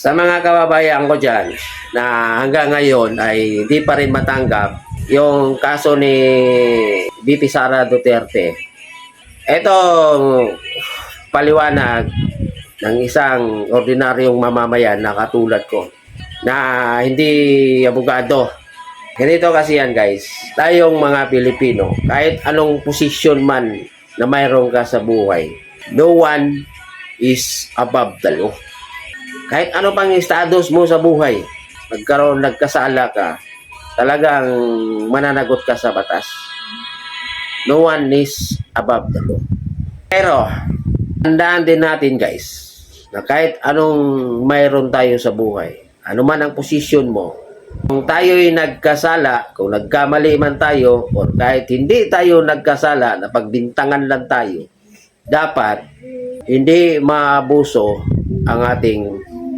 Sa mga kababayan ko dyan na hanggang ngayon ay hindi pa rin matanggap yung kaso ni VP Sara Duterte. Ito paliwanag ng isang ordinaryong mamamayan na katulad ko na hindi abogado. Ganito kasi yan guys, tayong mga Pilipino, kahit anong posisyon man na mayroon ka sa buhay, no one is above the law. Kahit ano pang status mo sa buhay, nagkasala ka, talagang mananagot ka sa batas. No one is above the law. Pero, tandaan din natin guys, na kahit anong mayroon tayo sa buhay, ano man ang posisyon mo, kung tayo'y nagkasala, kung nagkamali man tayo, o kahit hindi tayo nagkasala, na pagbintangan lang tayo, dapat hindi maabuso ang ating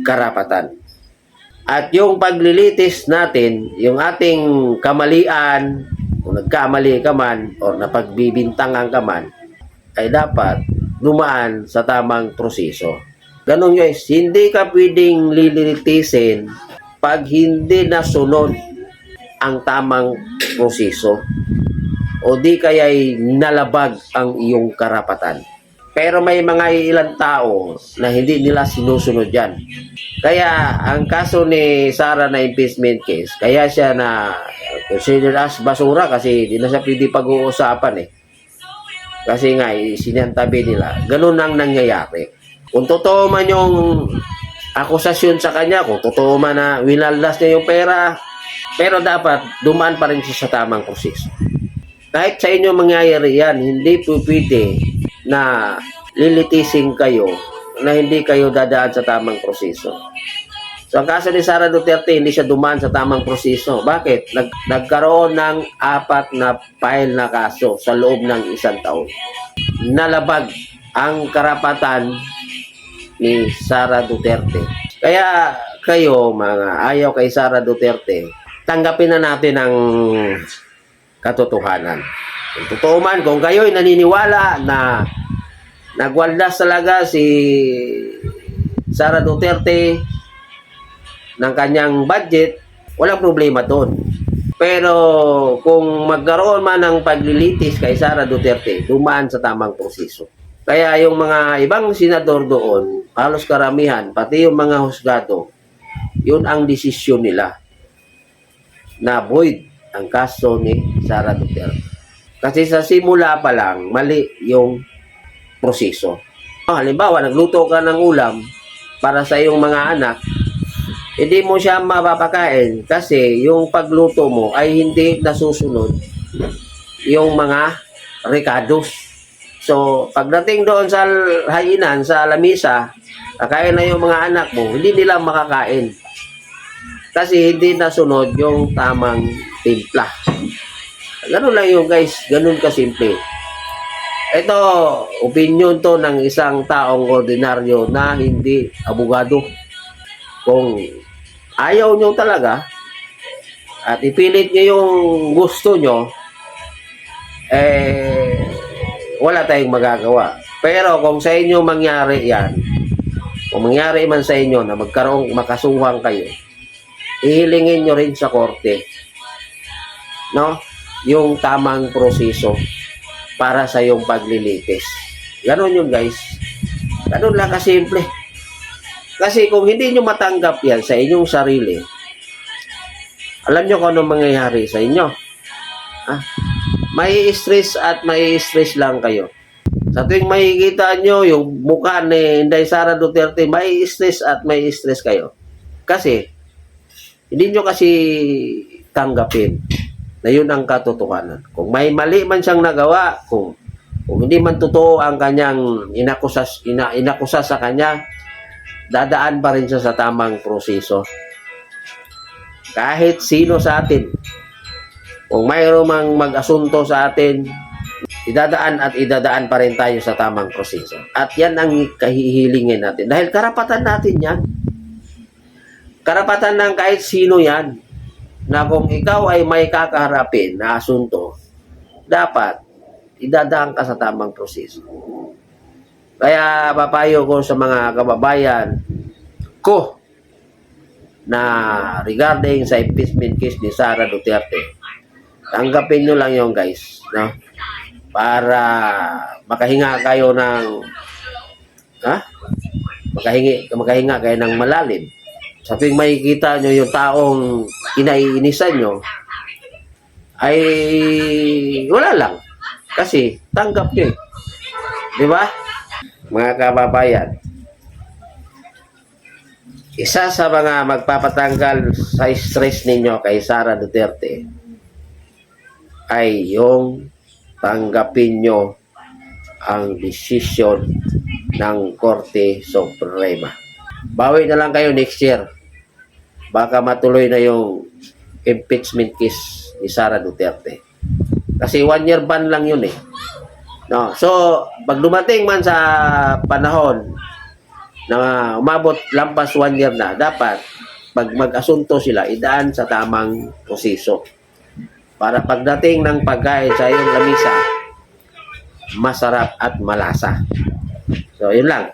karapatan. At yung paglilitis natin, yung ating kamalian, kung nagkamali ka man, o napagbibintangan ka man, ay dapat dumaan sa tamang proseso. Ganun guys, hindi ka pwedeng lilitisin pag hindi nasunod ang tamang proseso o di kaya'y nalabag ang iyong karapatan. Pero may mga ilang tao na hindi nila sinusunod yan. Kaya ang kaso ni Sara na impeachment case, kaya siya na considered as basura kasi hindi na siya pwede pag-uusapan eh. Kasi nga, sinantabi nila. Ganun ang nangyayari. Kung totoo man yung akusasyon sa kanya, kung totoo man na winaldas niya yung pera, pero dapat dumaan pa rin siya sa tamang proseso. Kahit sa inyo mangyayari yan, hindi po pwede na lilitising kayo na hindi kayo dadaan sa tamang proseso. So, ang kaso ni Sara Duterte, hindi siya dumaan sa tamang proseso. Bakit? Nagkaroon ng 4 na file na kaso sa loob ng 1 taon. Nalabag ang karapatan ni Sara Duterte. Kaya kayo, mga ayaw kay Sara Duterte, tanggapin na natin ang katotohanan. Kung totoo man, kung kayo'y naniniwala na nagwaldas talaga si Sara Duterte ng kanyang budget, walang problema doon. Pero kung magkaroon man ng paglilitis kay Sara Duterte, dumaan sa tamang proseso. Kaya yung mga ibang senador doon, halos karamihan, pati yung mga husgado, yun ang desisyon nila na void ang kaso ni Sara Duterte. Kasi sa simula pa lang, mali yung proseso. Halimbawa, nagluto ka ng ulam para sa iyong mga anak, hindi mo siya mapapakain kasi yung pagluto mo ay hindi nasusunod yung mga recados. So, pagdating doon sa hainan, sa lamisa, kakain na yung mga anak mo, hindi nila makakain. Kasi hindi nasunod yung tamang timpla. Ganun lang yung guys, ganun kasimple. Ito, opinion to ng isang taong ordinaryo na hindi abogado. Kung ayaw nyo talaga at ipilit nyo yung gusto nyo, wala tayong magagawa. Pero kung sa inyo mangyari yan, kung mangyari man sa inyo na makasuhan kayo, ihilingin nyo rin sa korte, no? Yung tamang proseso para sa yung paglilitis. Ganon yun guys. Ganon lang kasimple. Kasi kung hindi nyo matanggap yan sa inyong sarili, alam nyo kung anong mangyayari sa inyo. May stress at may stress lang kayo. Sa tuwing makikita nyo yung mukha ni Inday Sara Duterte, may stress at may stress kayo. Kasi, hindi nyo kasi tanggapin na yun ang katotohanan. Kung may mali man siyang nagawa, kung hindi man totoo ang kanyang inakusa sa kanya, dadaan pa rin siya sa tamang proseso. Kahit sino sa atin, kung mayroon mang mag-asunto sa atin, idadaan pa rin tayo sa tamang proseso. At yan ang kahihilingin natin. Dahil karapatan natin yan. Karapatan ng kahit sino yan, na kung ikaw ay may kakaharapin na asunto, dapat idadaan ka sa tamang proseso. Kaya papayo ko sa mga kababayan ko na regarding sa impeachment case ni Sara Duterte. Tanggapin nyo lang yon guys, no? Para makahinga kayo ng makahinga kayo ng malalim. Sa tuwing makikita nyo yung taong kinaiinisan nyo, ay wala lang. Kasi tanggap nyo eh. Di ba? Mga kababayan, isa sa mga magpapatanggal sa stress ninyo kay Sara Duterte ay yung tanggapin nyo ang desisyon ng Korte Suprema. Bawi na lang kayo next year. Baka matuloy na yung impeachment case ni Sara Duterte. Kasi 1 year ban lang yun eh. No, so, pag dumating man sa panahon na umabot lampas 1 year na, dapat pag mag-asunto sila, idaan sa tamang proseso. Para pagdating ng pagkain sa iyong lamisa, masarap at malasa. So, yun lang.